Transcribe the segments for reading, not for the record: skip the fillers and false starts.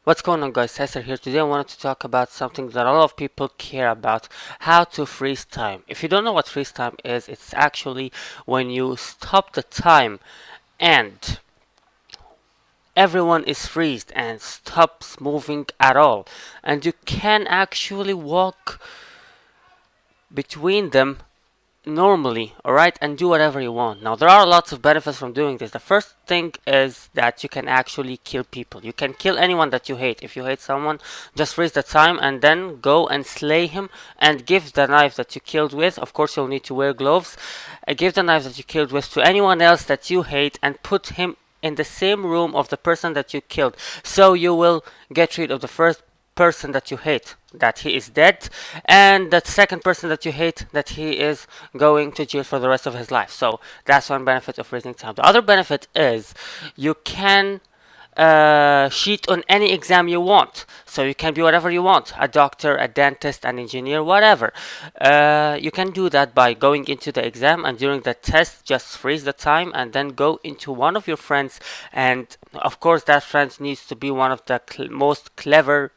What's going on, guys? Cesar here. Today I wanted to talk about something that a lot of people care about: how to freeze time. If you don't know what freeze time is, it's actually when you stop the time and everyone is freezed and stops moving at all, and you can actually walk between them normally, alright, and do whatever you want. Now, there are lots of benefits from doing this. The first thing is that you can actually kill people. You can kill anyone that you hate. If you hate someone, just freeze the time and then go and slay him and give the knife that you killed with. Of course, you'll need to wear gloves. Give the knife that you killed with to anyone else that you hate and put him in the same room of the person that you killed. So you will get rid of the first person that you hate, that he is dead, and that second person that you hate, that he is going to jail for the rest of his life. So that's one benefit of freezing time. The other benefit is you can cheat on any exam you want. So you can be whatever you want: a doctor, a dentist, an engineer, whatever. You can do that by going into the exam, and during the test just freeze the time and then go into one of your friends, and of course that friend needs to be one of the most clever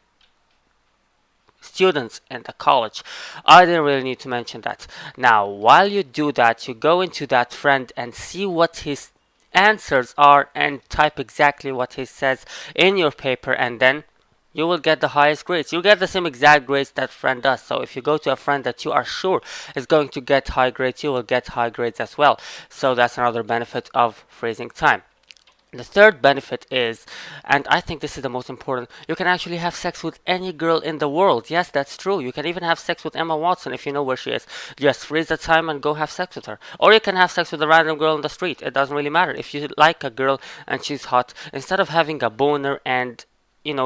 students in the college. I didn't really need to mention that. Now, while you do that, you go into that friend and see what his answers are and type exactly what he says in your paper, and then you will get the highest grades. You'll get the same exact grades that friend does. So if you go to a friend that you are sure is going to get high grades, you will get high grades as well. So that's another benefit of freezing time. The third benefit is, and I think this is the most important, you can actually have sex with any girl in the world. Yes, that's true. You can even have sex with Emma Watson if you know where she is. Just freeze the time and go have sex with her. Or you can have sex with a random girl on the street. It doesn't really matter. If you like a girl and she's hot, instead of having a boner and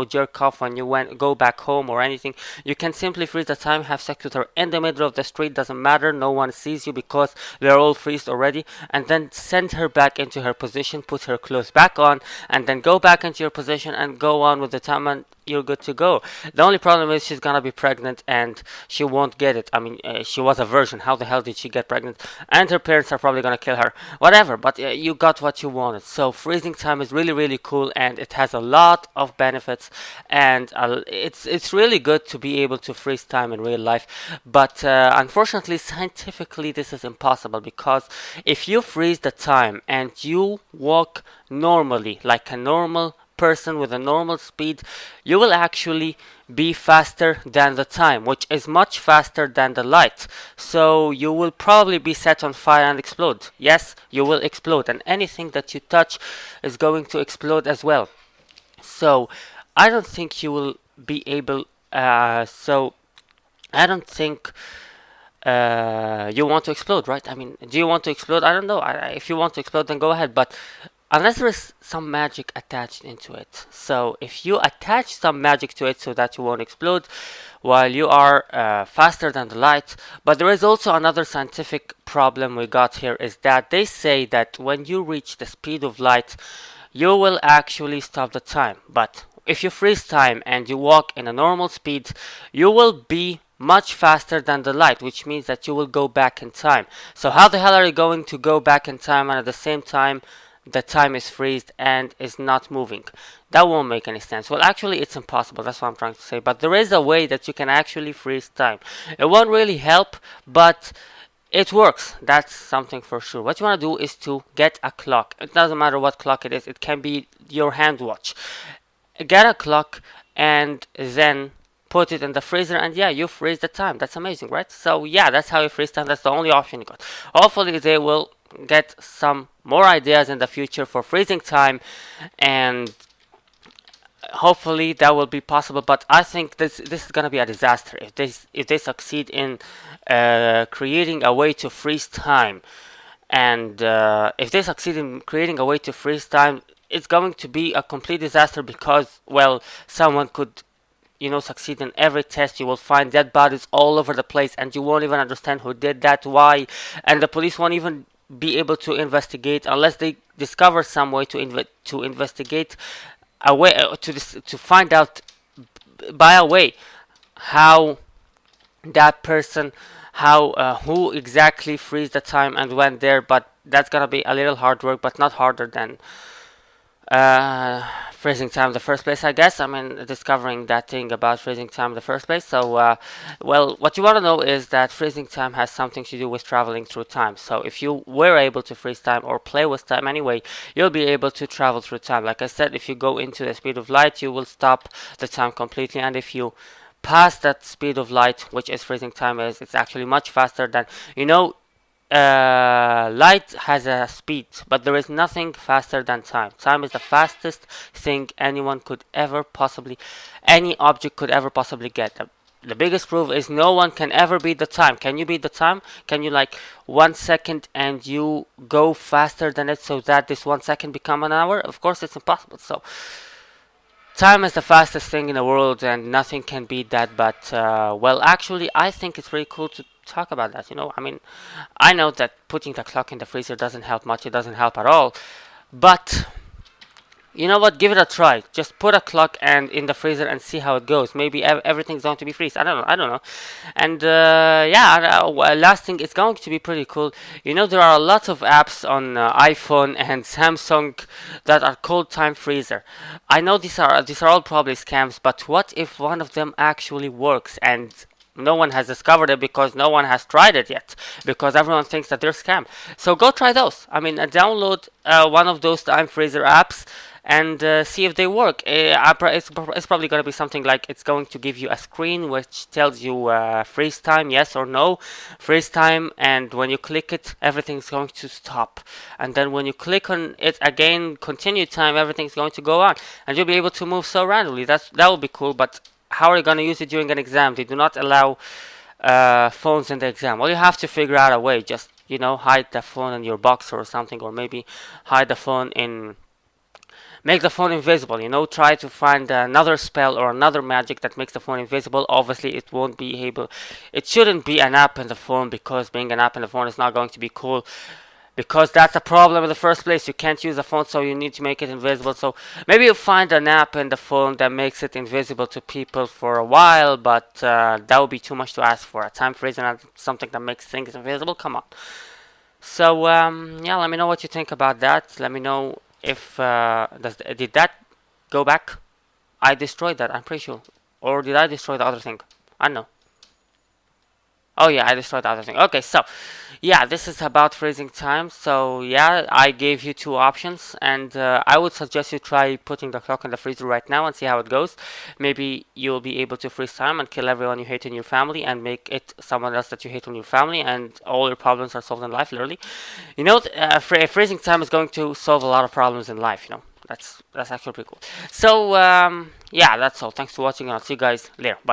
jerk off when you go back home or anything, you can simply freeze the time, have sex with her in the middle of the street. Doesn't matter, no one sees you because they're all freezed already, and then send her back into her position, put her clothes back on, and then go back into your position and go on with the time, and you're good to go. The only problem is she's gonna be pregnant and she won't get it. I mean, she was a virgin. How the hell did she get pregnant? And her parents are probably gonna kill her. Whatever, but you got what you wanted. So freezing time is really, really cool, and it has a lot of benefits, and it's really good to be able to freeze time in real life. But unfortunately, scientifically, this is impossible, because if you freeze the time and you walk normally, like a normal person with a normal speed, you will actually be faster than the time, which is much faster than the light. So you will probably be set on fire and explode. Yes, you will explode, and anything that you touch is going to explode as well. So I don't think you will be able. So I don't think you want to explode, right? I mean, do you want to explode? I don't know. If you want to explode, then go ahead. But unless there is some magic attached into it. So if you attach some magic to it so that you won't explode while you are faster than the light. But there is also another scientific problem we got here, is that they say that when you reach the speed of light, you will actually stop the time. But if you freeze time and you walk in a normal speed, you will be much faster than the light, which means that you will go back in time. So how the hell are you going to go back in time and at the same time the time is freezed and is not moving? That won't make any sense. Well, actually, it's impossible. That's what I'm trying to say. But there is a way that you can actually freeze time. It won't really help, but it works. That's something for sure. What you want to do is to get a clock. It doesn't matter what clock it is. It can be your hand watch. Get a clock and then put it in the freezer, and yeah, you freeze the time. That's amazing, right? So yeah, that's how you freeze time. That's the only option you got. Hopefully they will get some more ideas in the future for freezing time, and hopefully that will be possible. But I think this is gonna be a disaster if they succeed in creating a way to freeze time. And if they succeed in creating a way to freeze time, it's going to be a complete disaster, because, well, someone could succeed in every test. You will find dead bodies all over the place, and you won't even understand who did that, why, and the police won't even be able to investigate unless they discover some way to investigate a way to find out by a way how that person, how who exactly freeze the time and went there. But that's gonna be a little hard work, but not harder than Freezing time in the first place, I guess. I mean, discovering that thing about freezing time in the first place. So, well, what you want to know is that freezing time has something to do with traveling through time. So, if you were able to freeze time or play with time anyway, you'll be able to travel through time. Like I said, if you go into the speed of light, you will stop the time completely. And if you pass that speed of light, which is freezing time, is it's actually much faster than you know light has a speed, but there is nothing faster than time. Time is the fastest thing anyone could ever possibly, any object could ever possibly get. The biggest proof is no one can ever beat the time. Can you beat the time? Can you like 1 second and you go faster than it so that this 1 second become an hour? Of course, it's impossible. So time is the fastest thing in the world, and nothing can beat that. But well, actually, I think it's pretty cool to talk about that. I mean, I know that putting the clock in the freezer doesn't help much. It doesn't help at all. But you know what? Give it a try. Just put a clock and in the freezer and see how it goes. Maybe everything's going to be freeze. I don't know. I don't know. And yeah, last thing, it's going to be pretty cool. There are a lot of apps on iPhone and Samsung that are called Time Freezer. I know these are all probably scams, but what if one of them actually works and no one has discovered it because no one has tried it yet, because everyone thinks that they're scam. So go try those. I mean, download one of those time freezer apps and see if they work. It's probably going to be something like it's going to give you a screen which tells you freeze time, yes or no, freeze time, and when you click it, everything's going to stop. And then when you click on it again, continue time, everything's going to go on, and you'll be able to move so randomly. That would be cool, but how are you going to use it during an exam? They do not allow phones in the exam. Well, you have to figure out a way. Just hide the phone in your box or something, or maybe hide the phone in. Make the phone invisible. Try to find another spell or another magic that makes the phone invisible. Obviously, it won't be able. It shouldn't be an app in the phone, because being an app in the phone is not going to be cool, because that's a problem in the first place. You can't use the phone, so you need to make it invisible. So maybe you find an app in the phone that makes it invisible to people for a while, but that would be too much to ask for. A time freeze and something that makes things invisible? Come on. So yeah, let me know what you think about that. Let me know if did that go back? I destroyed that, I'm pretty sure. Or did I destroy the other thing? I don't know. Oh yeah, I destroyed the other thing. Okay, so yeah, this is about freezing time. So yeah, I gave you two options, and I would suggest you try putting the clock in the freezer right now and see how it goes. Maybe you'll be able to freeze time and kill everyone you hate in your family and make it someone else that you hate in your family, and all your problems are solved in life, literally. Freezing time is going to solve a lot of problems in life. That's actually pretty cool. So yeah, that's all. Thanks for watching, and I'll see you guys later. Bye.